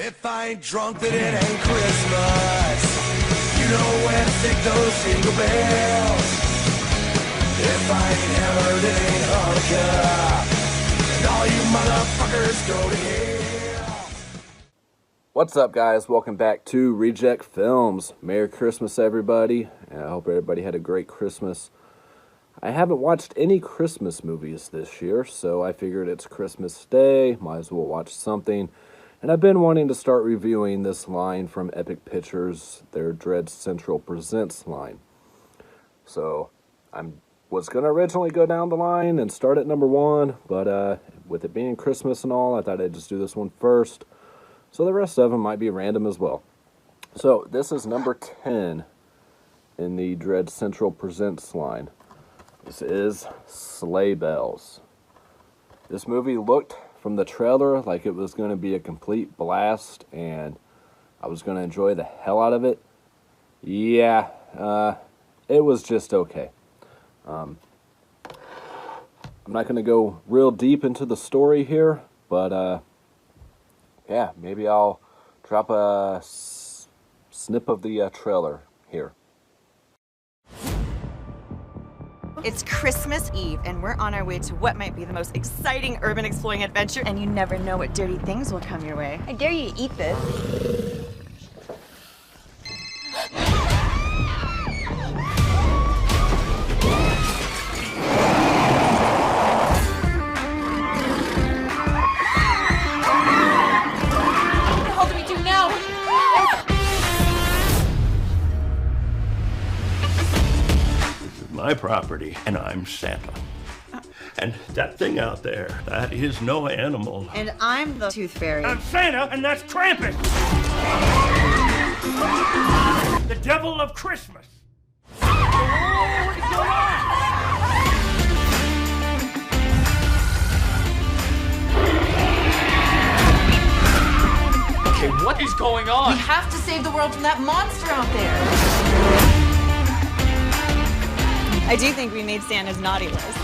If I ain't drunk, then it ain't Christmas. You know where to stick those jingle bells. If I ain't hammered, it ain't Hanukkah. And all you motherfuckers go to hell. What's up, guys? Welcome back to Reject Films. Merry Christmas, everybody. And I hope everybody had a great Christmas. I haven't watched any Christmas movies this year, so I figured it's Christmas Day. Might as well watch something. And I've been wanting to start reviewing this line from Epic Pictures, their Dread Central Presents line. So I was going to originally go down the line and start at number 1, but with it being Christmas and all, I thought I'd just do this one first. So the rest of them might be random as well. So this is number 10 in the Dread Central Presents line. This is Sleigh Bells. This movie looked from the trailer like it was going to be a complete blast and I was going to enjoy the hell out of it. Yeah, it was just okay. I'm not going to go real deep into the story here, but yeah, maybe I'll drop a snip of the trailer here. It's Christmas Eve, and we're on our way to what might be the most exciting urban exploring adventure, and you never know what dirty things will come your way. I dare you to eat this. What the hell do we do now? My property, and I'm Santa. And that thing out there, that is no animal. And I'm the Tooth Fairy. I'm Santa, and that's Krampus! The devil of Christmas! What is going on? Okay, what is going on? We have to save the world from that monster out there. I do think we made Santa's naughty list.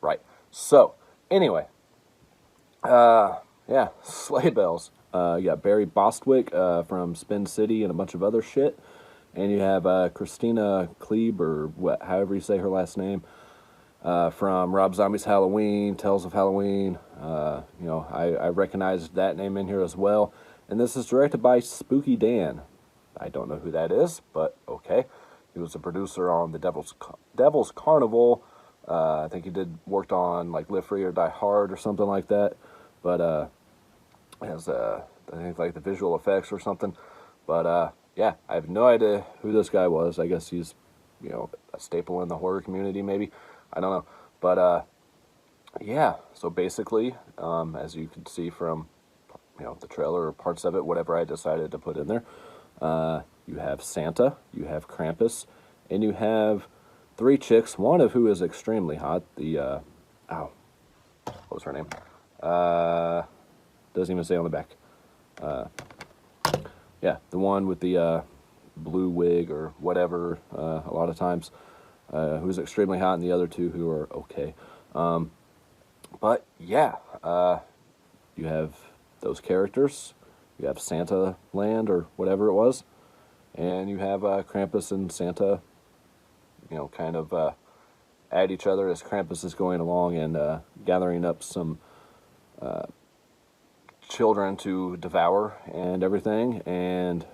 Right. So, anyway. Yeah, Sleigh Bells. You got Barry Bostwick from Spin City and a bunch of other shit. And you have Christina Klebe, or however you say her last name, from Rob Zombie's Halloween, Tales of Halloween. You know, I recognized that name in here as well. And this is directed by Spooky Dan. I don't know who that is, but okay. He was a producer on The Devil's Carnival. I think he worked on like Live Free or Die Hard or something like that. But has I think like the visual effects or something. But yeah, I have no idea who this guy was. I guess he's, you know, a staple in the horror community maybe. I don't know. But yeah, so basically, as you can see from, you know, the trailer or parts of it, whatever I decided to put in there, you have Santa, you have Krampus, and you have 3 chicks, one of who is extremely hot. The, what was her name? Doesn't even say on the back. Yeah, the one with the blue wig or whatever, a lot of times, who's extremely hot, and the other 2 who are okay. But yeah, you have those characters, you have Santa Land or whatever it was, and you have Krampus and Santa, you know, kind of at each other as Krampus is going along and gathering up some children to devour and everything. And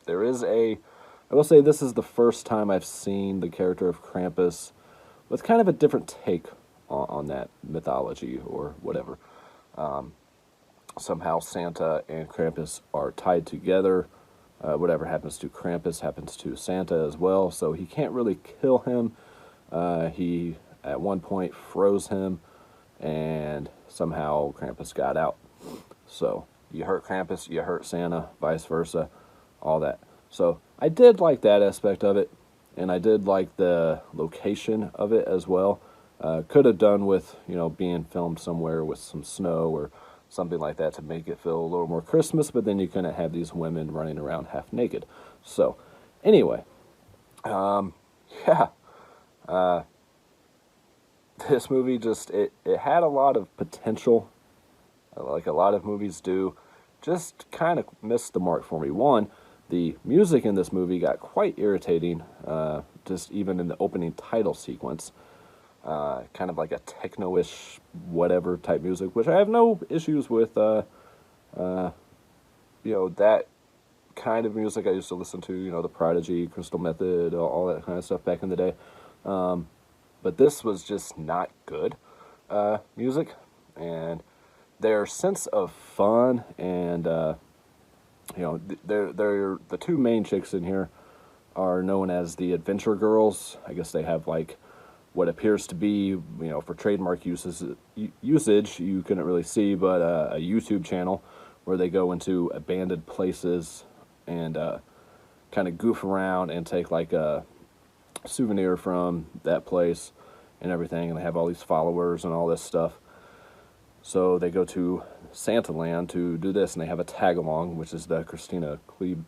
there is I will say this is the first time I've seen the character of Krampus with kind of a different take on that mythology or whatever. Somehow Santa and Krampus are tied together. Whatever happens to Krampus happens to Santa as well, so he can't really kill him. He, at one point, froze him, and somehow Krampus got out. So, you hurt Krampus, you hurt Santa, vice versa, all that. So, I did like that aspect of it, and I did like the location of it as well. Could have done with, you know, being filmed somewhere with some snow or something like that to make it feel a little more Christmas, but then you couldn't have these women running around half naked. So, anyway, Yeah, this movie just, it had a lot of potential, like a lot of movies do. Just kind of missed the mark for me. One, the music in this movie got quite irritating, just even in the opening title sequence. Kind of like a techno-ish whatever type music, which I have no issues with, that kind of music I used to listen to, The Prodigy, Crystal Method, all that kind of stuff back in the day. But this was just not good music, and their sense of fun and they're the two main chicks in here are known as the Adventure Girls. I guess they have like what appears to be, for trademark usage you couldn't really see, but a YouTube channel where they go into abandoned places and kind of goof around and take like a souvenir from that place and everything, and they have all these followers and all this stuff. So they go to Santa Land to do this, and they have a tag-along, which is the Christina Klebe.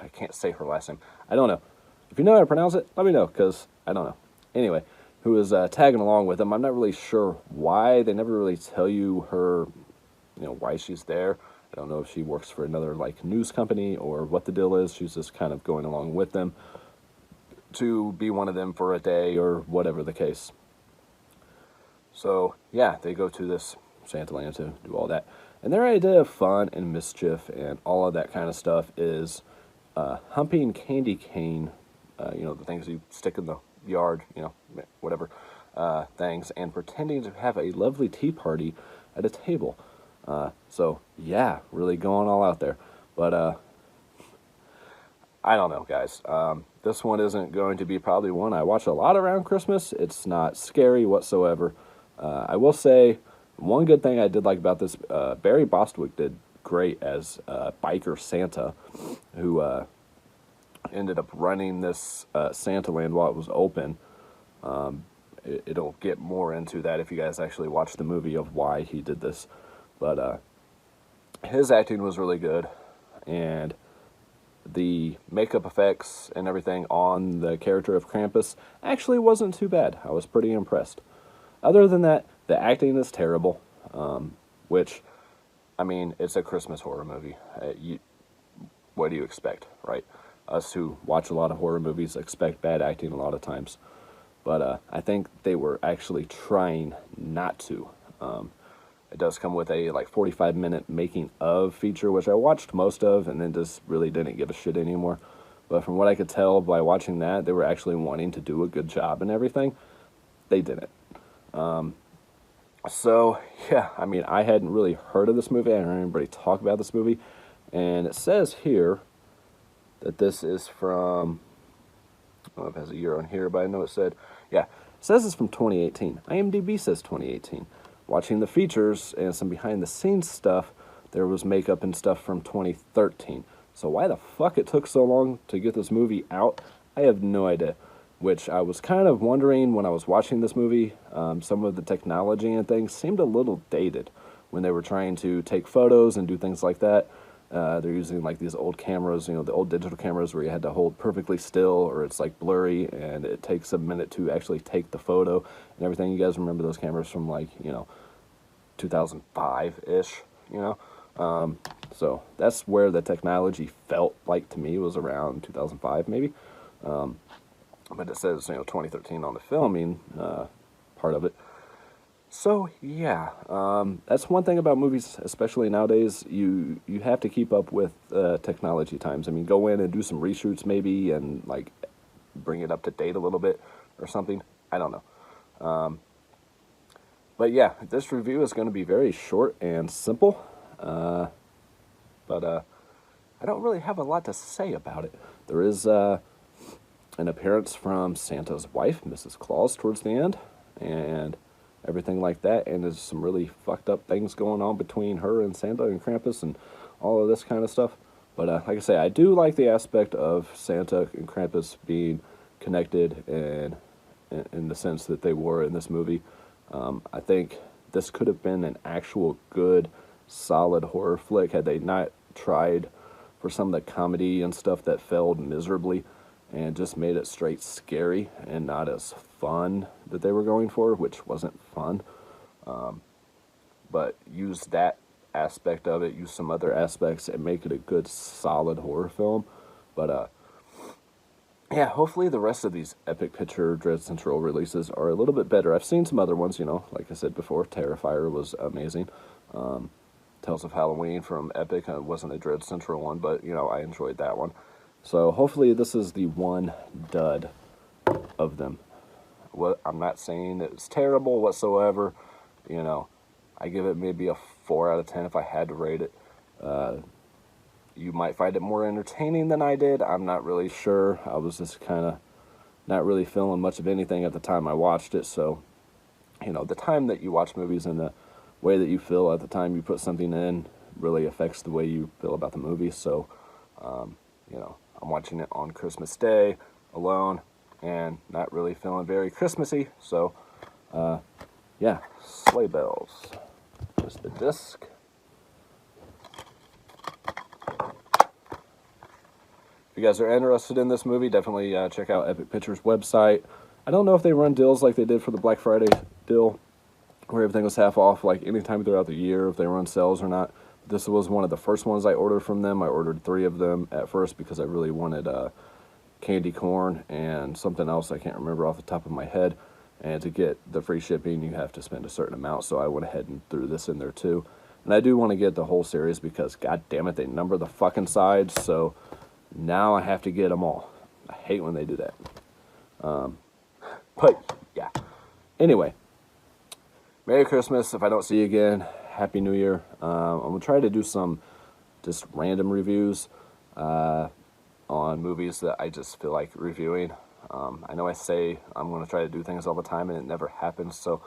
I can't say her last name. I don't know. If you know how to pronounce it, let me know, because I don't know. Anyway, who is tagging along with them. I'm not really sure why. They never really tell you her, why she's there. I don't know if she works for another, like, news company or what the deal is. She's just kind of going along with them to be one of them for a day or whatever the case. So, yeah, they go to this Santa Land to do all that. And their idea of fun and mischief and all of that kind of stuff is humping candy cane, the things you stick in the yard, whatever things, and pretending to have a lovely tea party at a table. So, yeah, really going all out there. But, I don't know, guys. This one isn't going to be probably one I watch a lot around Christmas. It's not scary whatsoever. I will say, one good thing I did like about this, Barry Bostwick did great as Biker Santa, who ended up running this Santa Land while it was open. It'll get more into that if you guys actually watch the movie of why he did this. But his acting was really good, and the makeup effects and everything on the character of Krampus actually wasn't too bad. I was pretty impressed. Other than that, the acting is terrible, which, I mean, it's a Christmas horror movie. What do you expect, right? Us who watch a lot of horror movies expect bad acting a lot of times. But I think they were actually trying not to. It does come with a 45-minute making of feature, which I watched most of and then just really didn't give a shit anymore. But from what I could tell by watching that, they were actually wanting to do a good job and everything. They didn't. So, yeah, I mean, I hadn't really heard of this movie. I hadn't heard anybody talk about this movie. And it says here that this is from, I don't know if it has a year on here, but I know it said, yeah, it says it's from 2018. IMDb says 2018. Watching the features and some behind-the-scenes stuff, there was makeup and stuff from 2013. So why the fuck it took so long to get this movie out, I have no idea. Which I was kind of wondering when I was watching this movie. Some of the technology and things seemed a little dated when they were trying to take photos and do things like that. They're using like these old cameras, the old digital cameras where you had to hold perfectly still or it's like blurry and it takes a minute to actually take the photo and everything. You guys remember those cameras from 2005-ish, So that's where the technology felt like to me was around 2005 maybe. But it says, 2013 on the filming part of it. So, yeah, that's one thing about movies, especially nowadays. You have to keep up with technology times. I mean, go in and do some reshoots maybe and, bring it up to date a little bit or something. I don't know. But, yeah, this review is going to be very short and simple. But I don't really have a lot to say about it. There is an appearance from Santa's wife, Mrs. Claus, towards the end, and everything like that, and there's some really fucked up things going on between her and Santa and Krampus and all of this kind of stuff. But like I say, I do like the aspect of Santa and Krampus being connected and in the sense that they were in this movie. I think this could have been an actual good, solid horror flick had they not tried for some of the comedy and stuff that failed miserably. and just made it straight scary and not as fun that they were going for, which wasn't fun. But use that aspect of it, use some other aspects, and make it a good, solid horror film. But, yeah, hopefully the rest of these Epic Picture Dread Central releases are a little bit better. I've seen some other ones, you know, like I said before, Terrifier was amazing. Tales of Halloween from Epic, it wasn't a Dread Central one, but, you know, I enjoyed that one. So hopefully this is the one dud of them. I'm not saying it's terrible whatsoever, you know. I give it maybe a 4 out of 10 if I had to rate it. You might find it more entertaining than I did. I'm not really sure. I was just kind of not really feeling much of anything at the time I watched it. So, you know, the time that you watch movies and the way that you feel at the time you put something in really affects the way you feel about the movie. So, you know, I'm watching it on Christmas Day alone and not really feeling very Christmassy. So, yeah, Sleigh Bells. There's the disc. If you guys are interested in this movie, definitely check out Epic Pictures' website. I don't know if they run deals like they did for the Black Friday deal, where everything was half off, like anytime throughout the year, if they run sales or not. This was one of the first ones I ordered from them. I ordered 3 of them at first because I really wanted candy corn and something else I can't remember off the top of my head. And to get the free shipping, you have to spend a certain amount, so I went ahead and threw this in there too. And I do want to get the whole series because, god damn it, they number the fucking sides, so now I have to get them all. I hate when they do that. But, yeah. Anyway, Merry Christmas. If I don't see you again, Happy New Year. I'm going to try to do some just random reviews on movies that I just feel like reviewing. I know I say I'm going to try to do things all the time, and it never happens, so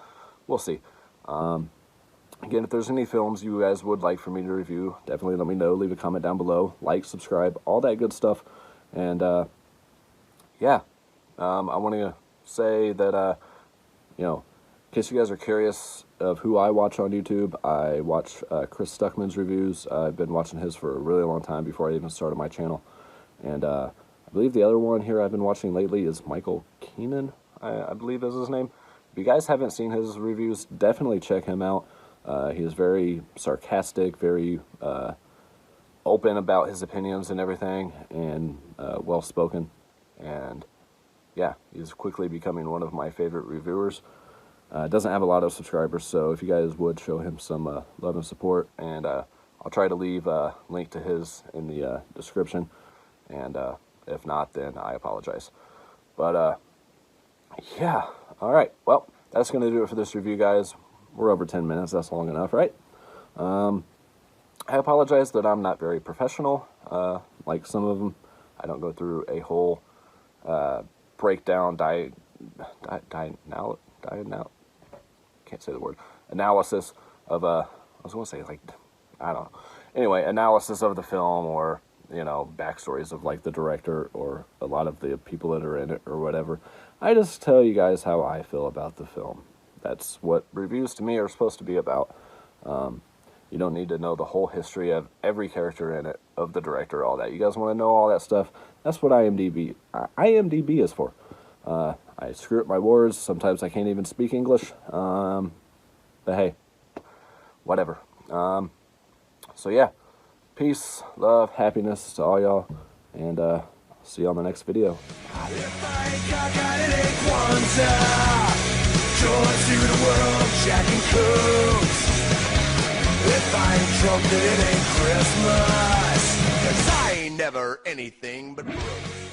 we'll see. Again, if there's any films you guys would like for me to review, definitely let me know. Leave a comment down below. Like, subscribe, all that good stuff. And, yeah, I want to say that, you know, in case you guys are curious of who I watch on YouTube, I watch Chris Stuckman's reviews. I've been watching his for a really long time before I even started my channel. And, I believe the other one here I've been watching lately is Michael Keenan, I believe is his name. If you guys haven't seen his reviews, definitely check him out. He is very sarcastic, very open about his opinions and everything, and well-spoken. And yeah, he's quickly becoming one of my favorite reviewers. Doesn't have a lot of subscribers, so if you guys would show him some love and support, and I'll try to leave a link to his in the description. And if not, then I apologize. But, yeah. Alright, well, that's going to do it for this review, guys. We're over 10 minutes. That's long enough, right? I apologize that I'm not very professional, like some of them. I don't go through a whole breakdown, can't say the word, analysis of, I was going to say, like, I don't know. Anyway, analysis of the film, or you know, backstories of like the director or a lot of the people that are in it or whatever. I just tell you guys how I feel about the film. That's what reviews to me are supposed to be about. You don't need to know the whole history of every character in it, of the director, all that. You guys want to know all that stuff? That's what IMDb is for. I screw up my words. Sometimes I can't even speak English. But hey, whatever. So yeah. Peace, love, happiness to all y'all, and see you on the next video. If I ain't cockeyed, it ain't Kwanzaa. Joy to the world, Jack and Cooks. If I ain't Trump, then it ain't Christmas. 'Cause I ain't never anything but Brooks.